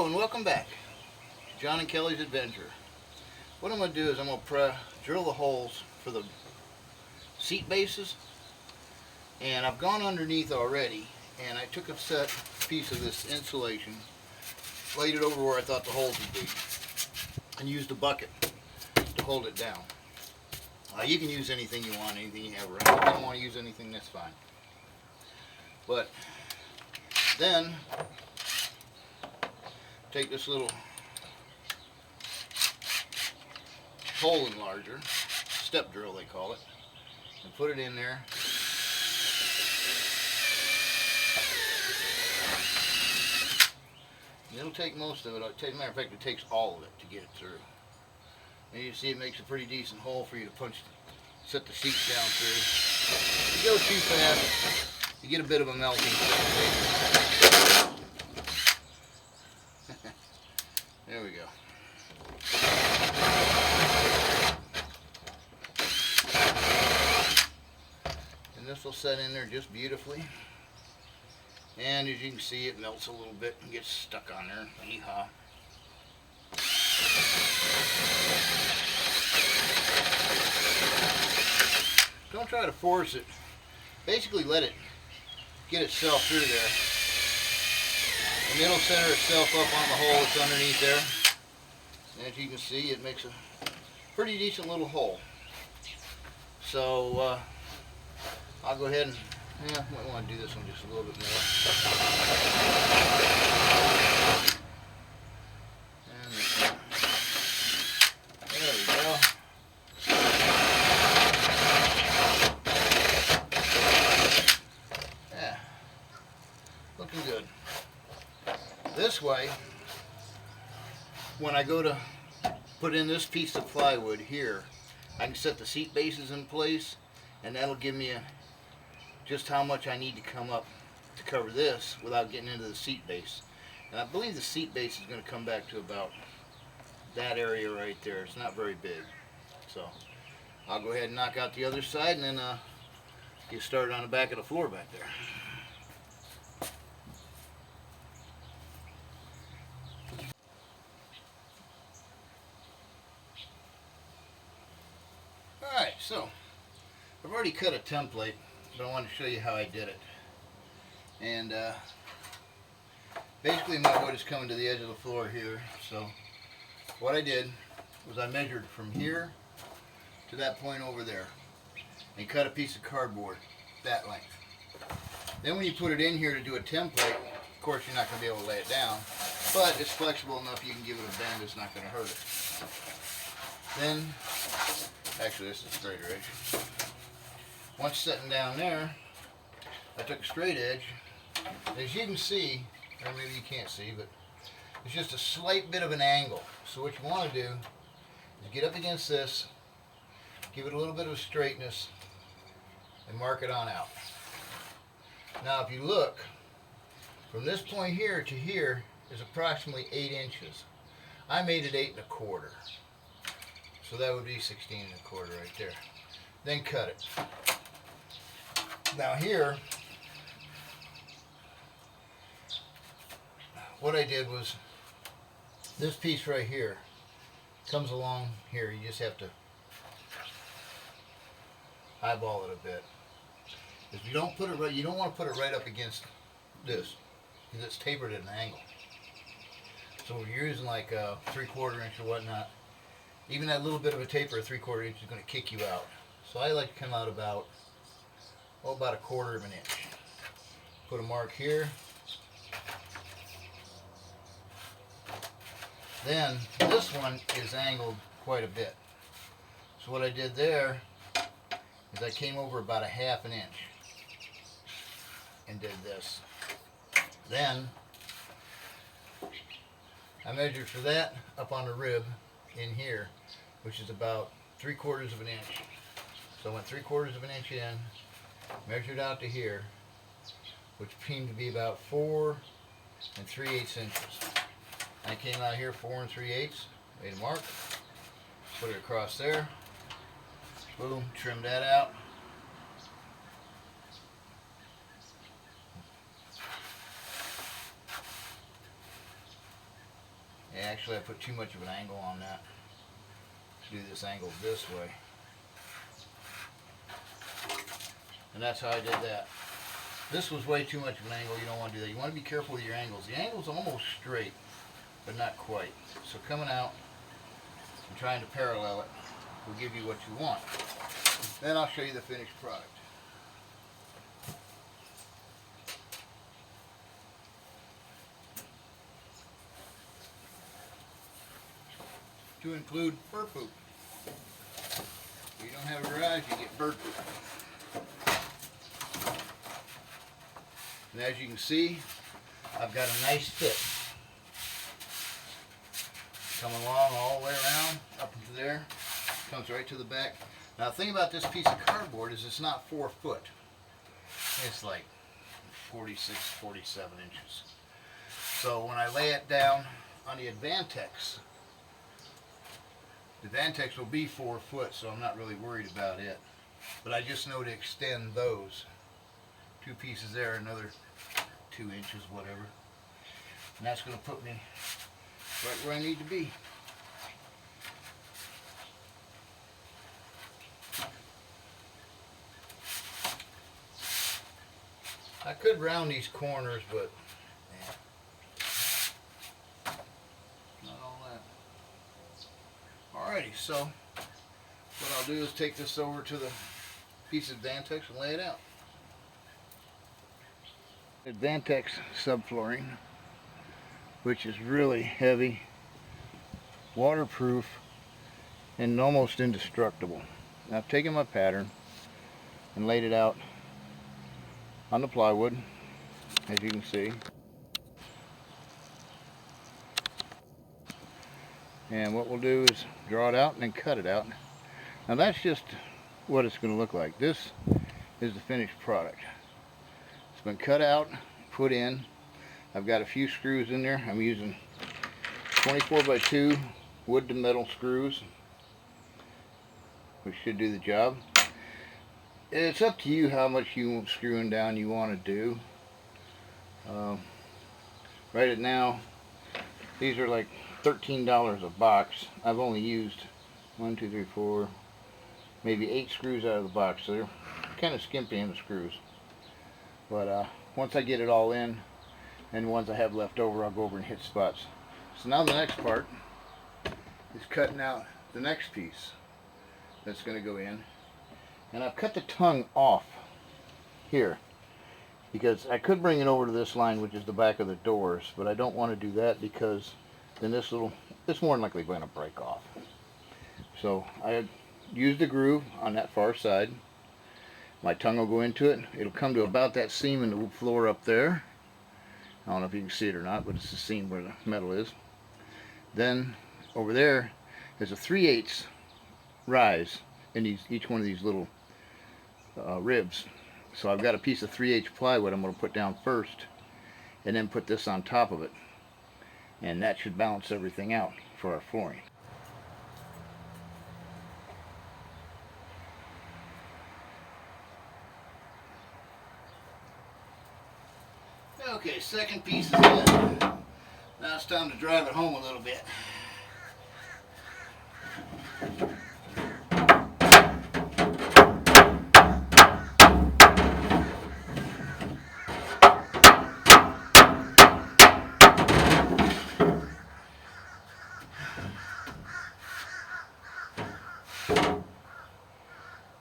Hello and welcome back to John and Kelly's Adventure. What I'm going to do is I'm going to drill the holes for the seat bases, and I've gone underneath already, and I took a set piece of this insulation, laid it over where I thought the holes would be, and used a bucket to hold it down. You can use anything you want, anything you have around. If you don't want to use anything, that's fine. But then take this little hole enlarger, step drill they call it, and put it in there. And it'll take most of it. Matter of fact, it takes all of it to get it through. And you see it makes a pretty decent hole for you to set the seats down through. If you go too fast, you get a bit of a melting. There we go. And this will set in there just beautifully. And as you can see, it melts a little bit and gets stuck on there. Yeehaw. Don't try to force it. Basically let it get itself through there. And it'll center itself up on the hole that's underneath there. And as you can see, it makes a pretty decent little hole. So I'll go ahead and I want to do this one just a little bit more. And there we go. Yeah, looking good. This way, when I go to put in this piece of plywood here, I can set the seat bases in place, and that'll give me just how much I need to come up to cover this without getting into the seat base. And I believe the seat base is going to come back to about that area right there. It's not very big. So I'll go ahead and knock out the other side, and then get started on the back of the floor back there. Alright, so I've already cut a template, but I want to show you how I did it. And basically my wood is coming to the edge of the floor here, so what I did was I measured from here to that point over there and cut a piece of cardboard that length. Then when you put it in here to do a template, of course you're not going to be able to lay it down, but it's flexible enough you can give it a bend, it's not going to hurt it. Then, actually this is a straighter edge. Once sitting down there, I took a straight edge. As you can see, or maybe you can't see, but it's just a slight bit of an angle. So what you want to do is get up against this, give it a little bit of straightness, and mark it on out. Now if you look, from this point here to here is approximately 8 inches. I made it 8 1/4. So that would be 16 1/4 right there. Then cut it. Now here, what I did was, this piece right here comes along here. You just have to eyeball it a bit. If you don't put it right, you don't want to put it right up against this, because it's tapered at an angle. So if you're using like a 3/4 inch or whatnot, even that little bit of a taper, a 3/4 inch, is going to kick you out. So I like to come out about, about 1/4 of an inch. Put a mark here. Then this one is angled quite a bit. So what I did there is I came over about 1/2 inch and did this. Then I measured for that up on the rib in here, which is about 3/4 of an inch. So I went 3/4 of an inch in, measured out to here, which seemed to be about 4 3/8 inches. I came out here 4 3/8, made a mark, put it across there, boom, trimmed that out. Yeah, actually I put too much of an angle on that. Do this angle this way. And that's how I did that. This was way too much of an angle. You don't want to do that. You want to be careful with your angles. The angle's almost straight, but not quite. So coming out and trying to parallel it will give you what you want. Then I'll show you the finished product. To include bird poop. If you don't have a garage, you get bird poop. And as you can see, I've got a nice fit. Coming along all the way around, up into there, comes right to the back. Now the thing about this piece of cardboard is it's not 4 foot. It's like 46, 47 inches. So when I lay it down on the Advantex, the Advantex will be 4 foot, so I'm not really worried about it. But I just know to extend those 2 pieces there, another 2 inches, whatever. And that's going to put me right where I need to be. I could round these corners, but not all that. Alrighty, so what I'll do is take this over to the piece of Advantex and lay it out. Advantex subflooring, which is really heavy, waterproof, and almost indestructible. Now I've taken my pattern and laid it out on the plywood, as you can see. And what we'll do is draw it out and then cut it out. Now that's just what it's going to look like. This is the finished product. It's been cut out, put in. I've got a few screws in there. I'm using 24x2 wood to metal screws, which should do the job. It's up to you how much screwing down you want to do. Right now, these are like $13 a box. I've only used 1, 2, 3, 4, maybe 8 screws out of the box, so they're kind of skimpy in the screws. But once I get it all in, and the ones I have left over, I'll go over and hit spots. So now the next part is cutting out the next piece that's going to go in. And I've cut the tongue off here because I could bring it over to this line, which is the back of the doors, but I don't want to do that because then it's more than likely going to break off. So I used the groove on that far side. My tongue will go into it. It'll come to about that seam in the floor up there. I don't know if you can see it or not, but it's the seam where the metal is. Then over there is a 3/8 rise in each one of these little ribs. So I've got a piece of 3/8 plywood I'm going to put down first, and then put this on top of it, and that should balance everything out for our flooring. Okay, second piece is in. Now it's time to drive it home a little bit.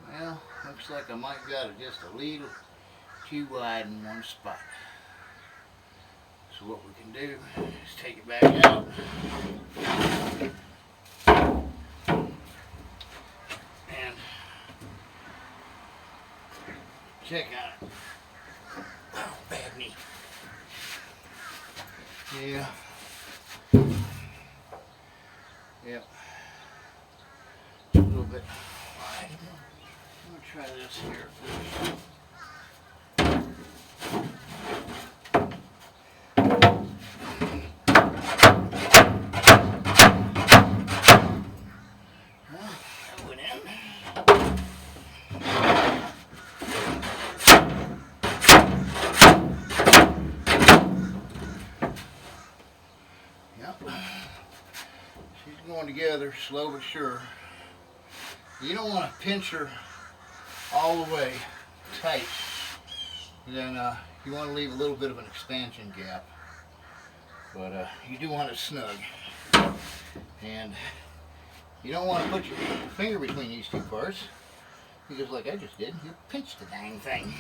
Well, looks like I might got it just a little too wide in one spot. So what we can do is take it back out. And check on it. Oh, bad knee. Yeah. Yep. A little bit wide. I'm going to try this here first. going together, slow but sure. You don't want to pinch her all the way tight. Then you want to leave a little bit of an expansion gap. But you do want it snug. And you don't want to put your finger between these two parts, because like I just did, you pinch the dang thing.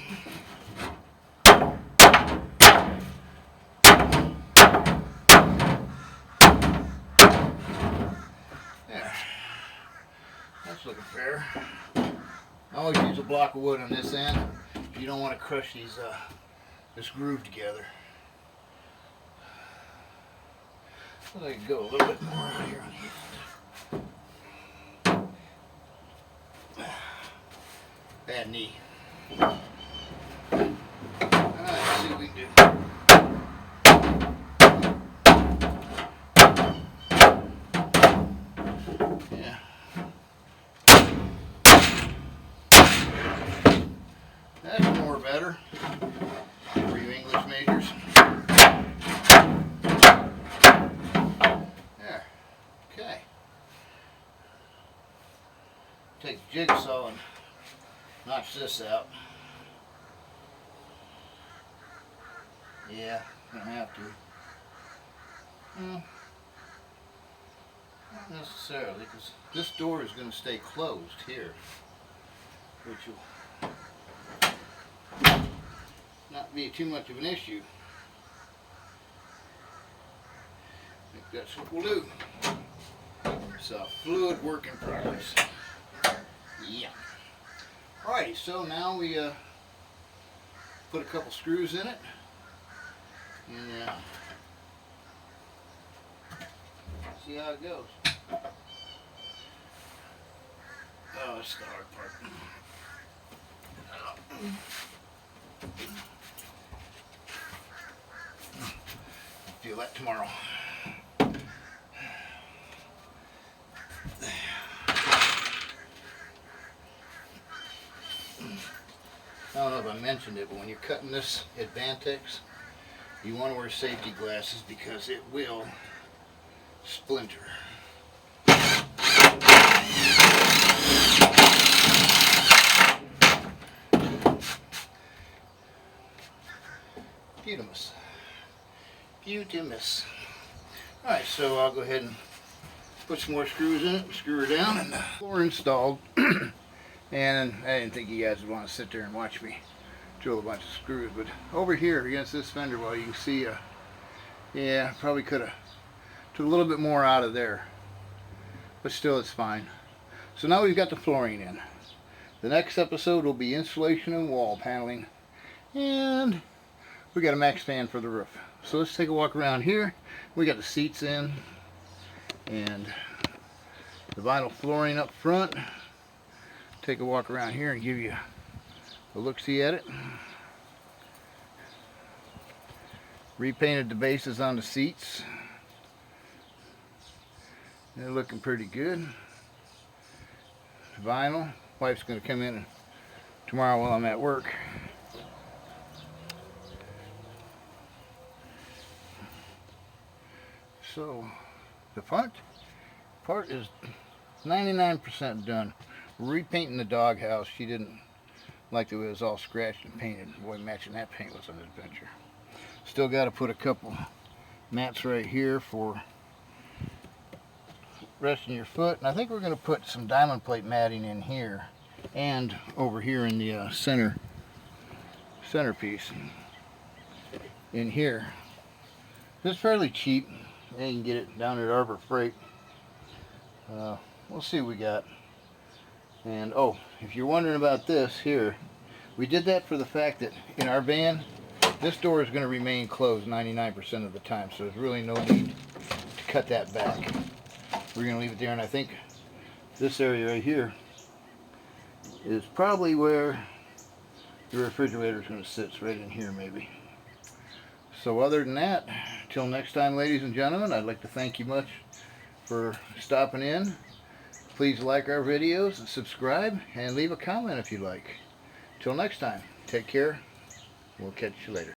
There. That's looking fair. I always use a block of wood on this end. You don't want to crush these this groove together. So I can go a little bit more out here on the end. Bad knee. Let's see what we can do. Yeah. That's more better for you English majors. There. Okay. Take the jigsaw and notch this out. Yeah, gonna have to. Not necessarily, because this door is going to stay closed here, which will not be too much of an issue. I think that's what we'll do. So, fluid work in progress. Yeah. Alrighty, so now we put a couple screws in it, and see how it goes. Oh, that's the hard part. Feel that tomorrow. I don't know if I mentioned it, but when you're cutting this Advantex, you want to wear safety glasses because it will splinter. Beautimus. Alright, so I'll go ahead and put some more screws in it, screw her down, and the floor installed. And I didn't think you guys would want to sit there and watch me drill a bunch of screws, but over here against this fender well, you can see, yeah, probably could have took a little bit more out of there, but still it's fine. So now we've got the flooring in. The next episode will be insulation and wall paneling, and we got a max fan for the roof. So let's take a walk around here. We got the seats in and the vinyl flooring up front. Take a walk around here and give you a look-see at it. Repainted the bases on the seats. They're looking pretty good. Vinyl. Wife's going to come in tomorrow while I'm at work. So the front part is 99% done. Repainting the doghouse. She didn't like the way it was all scratched and painted. Boy, matching that paint was an adventure. Still got to put a couple mats right here for resting your foot. And I think we're going to put some diamond plate matting in here and over here in the centerpiece in here. This is fairly cheap. You can get it down at Arbor Freight. We'll see what we got. And oh, if you're wondering about this here, we did that for the fact that in our van, this door is going to remain closed 99% of the time, so there's really no need to cut that back. We're going to leave it there, and I think this area right here is probably where the refrigerator is going to sit. It's right in here maybe. So other than that, till next time, ladies and gentlemen, I'd like to thank you much for stopping in. Please like our videos and subscribe and leave a comment if you like. Till next time, take care. We'll catch you later.